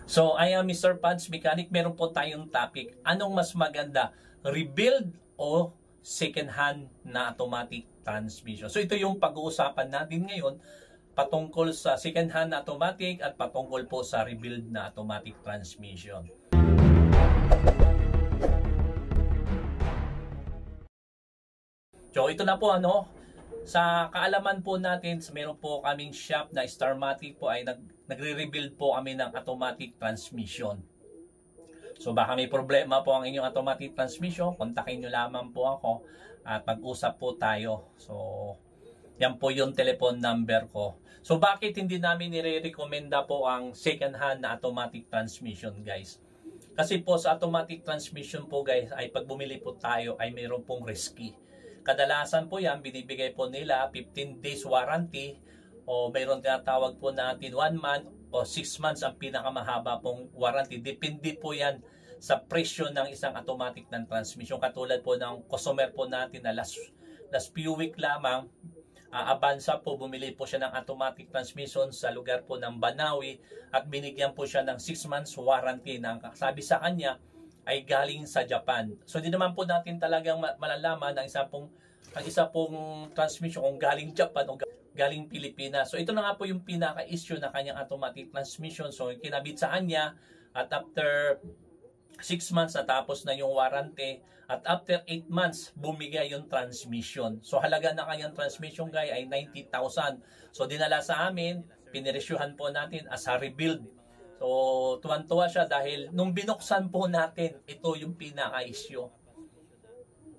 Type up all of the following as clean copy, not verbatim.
So, I am Mr. Pads Mechanic. Meron po tayong topic. Anong mas maganda? Rebuild o second-hand na automatic transmission? So, ito yung pag-uusapan natin ngayon patungkol sa second-hand na automatic at patungkol po sa rebuild na automatic transmission. So, ito na po sa kaalaman po natin, meron po kaming shop na Starmatic po ay nagre-rebuild po kami ng automatic transmission. So baka may problema po ang inyong automatic transmission, kontakin nyo lamang po ako at mag-usap po tayo. So yan po yung telephone number ko. So bakit hindi namin nire-recommenda po ang second hand na automatic transmission, guys? Kasi po sa automatic transmission po, guys, ay pag bumili po tayo ay mayroon pong risky. Kadalasan po yan, binibigay po nila 15 days warranty o mayroon tinatawag po natin 1 month o 6 months ang pinakamahaba pong warranty. Depende po yan sa presyo ng isang automatic ng transmission. Katulad po ng customer po natin na last few week lamang, Avanza po, bumili po siya ng automatic transmission sa lugar po ng Banawi at binigyan po siya ng 6 months warranty na sabi sa kanya ay galing sa Japan. So, di naman po natin talagang malalaman ang isa pong transmission kung galing Japan o galing Pilipinas. So, ito na nga po yung pinaka-issue na kanyang automatic transmission. So, kinabit sa kanya at after 6 months natapos na yung warranty at after 8 months bumigay yung transmission. So, halaga na kanyang transmission guy ay 90,000. So, dinala sa amin, piniresyuhan po natin as a rebuild. So, tuwan-tuwa siya dahil nung binuksan po natin, ito yung pinaka-issue.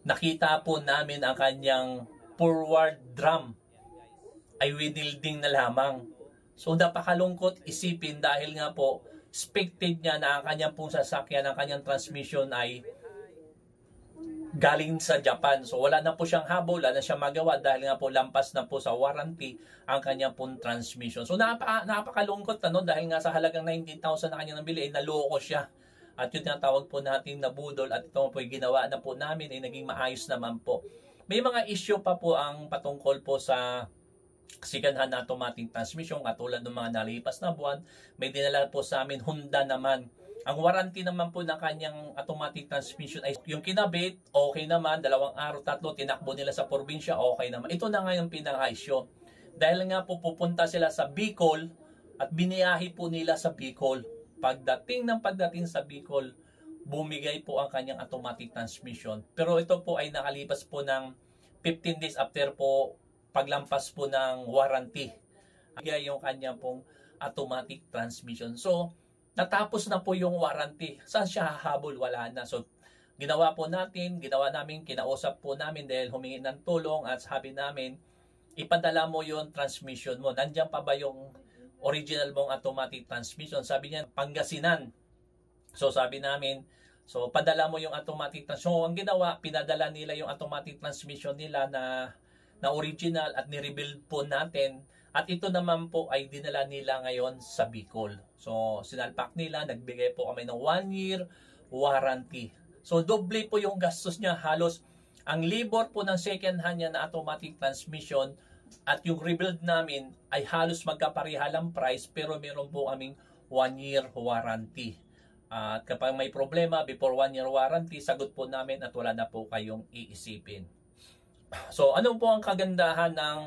Nakita po namin ang kanyang forward drum ay winilding na lamang. So, napakalungkot isipin dahil nga po, expected niya na ang kanyang pong sasakyan, ang kanyang transmission ay galing sa Japan. So, wala na po siyang habol, wala na siyang magawa dahil nga po lampas na po sa warranty ang kanyang pong transmission. So, napakalungkot dahil nga sa halagang 90,000 na kanyang nabili, ay naloko siya. At yun nga tawag po natin na budol at ito po ginawa na po namin ay naging maayos naman po. May mga issue pa po ang patungkol po sa second hand na automatic transmission katulad ng mga nalipas na buwan. May dinala po sa amin Honda naman. Ang warranty naman po ng kanyang automatic transmission ay yung kinabit, okay naman, 2 araw, 3, tinakbo nila sa probinsya, okay naman. Ito na nga yung pinaka-issue. Dahil nga po pupunta sila sa Bicol at biniyahe po nila sa Bicol. Pagdating sa Bicol, bumigay po ang kanyang automatic transmission. Pero ito po ay nakalipas po ng 15 days after po paglampas po ng warranty. Bigay yung kanyang pong automatic transmission. So, natapos na po yung warranty. Saan siya hahabol? Wala na. So, ginawa namin, kinausap po namin dahil humingi ng tulong at sabi namin, ipadala mo yung transmission mo. Nandiyan pa ba yung original mong automatic transmission? Sabi niya, Pangasinan. So, sabi namin, so, padala mo yung automatic transmission. So, ang ginawa, pinadala nila yung automatic transmission nila na original at ni-rebuild po natin. At ito naman po ay dinala nila ngayon sa Bicol. So, sinalpak nila, nagbigay po kami ng 1 year warranty. So, doble po yung gastos niya. Halos, ang labor po ng second hand niya na automatic transmission at yung rebuild namin ay halos magkapareha lang price pero meron po kaming 1 year warranty. At kapag may problema, before 1 year warranty, sagot po namin at wala na po kayong iisipin. So, ano po ang kagandahan ng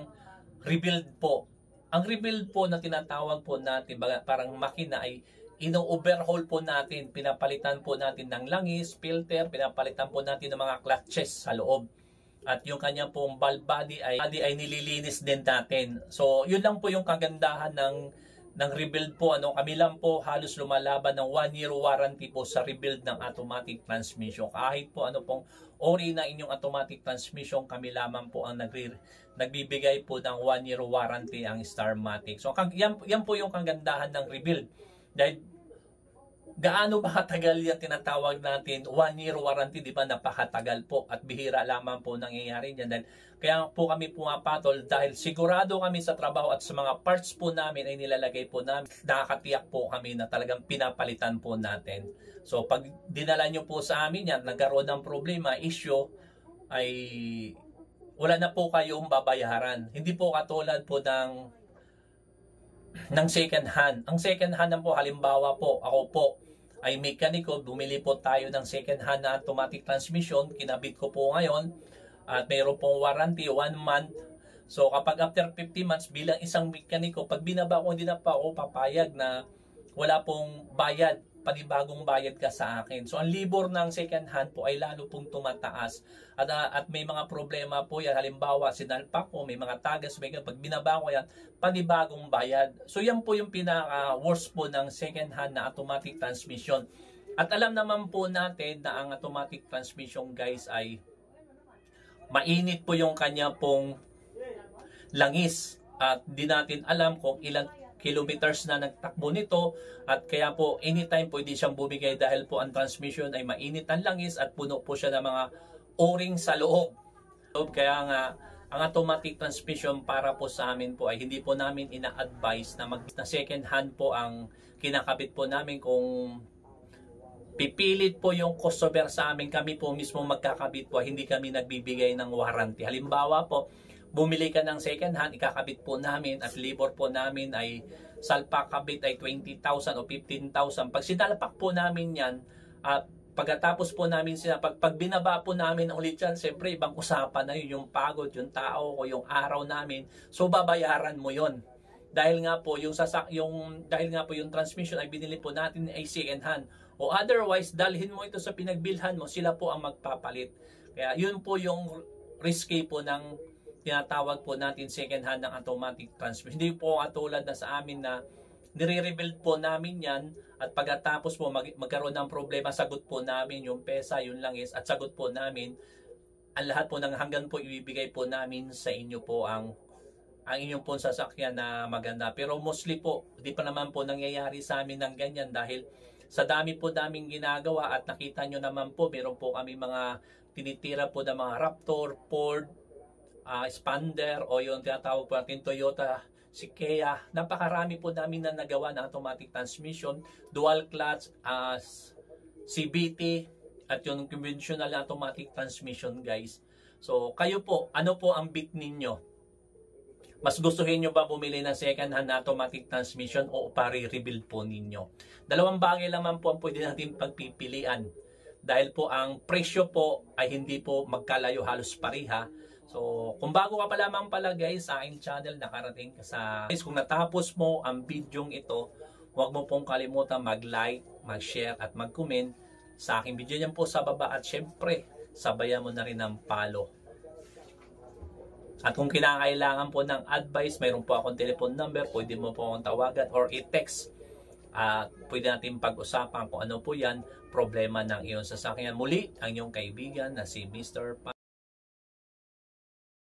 rebuild po? Ang rebuild po na tinatawag po natin, parang makina ay ino-overhaul po natin, pinapalitan po natin ng langis, filter, pinapalitan po natin ng mga clutches sa loob. At yung kanya pong valve body ay nililinis din natin. So, yun lang po yung kagandahan ng rebuild po. Kami lang po halos lumalaban ng 1 year warranty po sa rebuild ng automatic transmission. Kahit po pong ori na inyong automatic transmission, kami lamang po ang nagbibigay po ng 1 year warranty ang Starmatic. So, yan po yung kagandahan ng rebuild. Dahil gaano ba katagal yan tinatawag natin 1 year warranty, di ba? Napakatagal po at bihira lamang po nangyayari yan. Dahil kaya po kami pumapatol dahil sigurado kami sa trabaho at sa mga parts po namin ay nilalagay po namin. Nakakatiyak po kami na talagang pinapalitan po natin. So pag dinala nyo po sa amin yan, nagkaroon ng problema, issue, ay wala na po kayong babayaran. Hindi po katulad po ng ng second hand. Ang second hand po, halimbawa po, ako po ay mekaniko, bumili po tayo ng second hand na automatic transmission, kinabit ko po ngayon, at mayroon pong warranty, 1 month. So kapag after 50 months, bilang isang mekaniko, pag binaba ko, hindi na pa ako papayag na wala pong bayad, panibagong bayad ka sa akin. So ang libor ng second hand po ay lalo pong tumataas. At may mga problema po yan. Halimbawa, sinalpak ko, may mga tagas, pag binaba ko yan, panibagong bayad. So yan po yung pinaka-worst po ng second hand na automatic transmission. At alam naman po natin na ang automatic transmission, guys, ay mainit po yung kanya pong langis. At di natin alam kung ilang kilometers na nagtakbo nito, at kaya po anytime pwede siyang bumigay dahil po ang transmission ay mainit ang langis at puno po siya ng mga o-ring sa loob. Kaya nga ang automatic transmission para po sa amin po ay hindi po namin ina-advise na second hand po ang kinakabit po namin. Kung pipilit po yung customer sa amin, kami po mismo magkakabit po, hindi kami nagbibigay ng warranty. Halimbawa po, bumili ka ng second hand, ikakabit po namin at libor po namin ay salpak kabit ay 20,000 o 15,000. Pag sinalpak po namin yan, at pagkatapos po namin pag binaba po namin ulit yan, siyempre ibang usapan na yun, yung pagod, yung tao o yung araw namin. So babayaran mo yon. Dahil nga po yung transmission ay binili po natin ay second hand. O otherwise, dalhin mo ito sa pinagbilhan mo, sila po ang magpapalit. Kaya yun po yung risky po ng tinatawag po natin second hand ng automatic transmission. Hindi po katulad na sa amin na nire-rebuild po namin yan at pagkatapos po magkaroon ng problema, sagot po namin yung pesa, yung langis, at sagot po namin ang lahat po ng hanggang po ibibigay po namin sa inyo po ang inyong po sasakyan na maganda. Pero mostly po, di pa naman po nangyayari sa amin ng ganyan dahil sa dami po daming ginagawa at nakita nyo naman po, meron po kami mga tinitira po ng mga Raptor, Ford, Expander o yung tinatawag po natin Toyota, si Kia. Napakarami po namin na nagawa ng automatic transmission, dual clutch, CVT at yung conventional na automatic transmission, guys. So kayo po, ano po ang bit ninyo? Mas gustuhin nyo ba bumili ng second hand na automatic transmission o pare-rebuild po ninyo? Dalawang bagay naman po ang pwede natin pagpipilian. Dahil po ang presyo po ay hindi po magkalayo, halos pareha. So, kung bago ka pa lamang pala, guys, sa aking channel, nakarating ka sa... Kung natapos mo ang video ito, huwag mo pong kalimutan mag-like, mag-share at mag-comment sa aking video niyan po sa baba. At syempre, sabayan mo na rin ang follow. At kung kinakailangan po ng advice, mayroon po akong telephone number, pwede mo po akong tawagan or i-text. Pwede natin pag-usapan kung ano po yan, problema ng iyong sasakyan. Muli, ang iyong kaibigan na si Mr.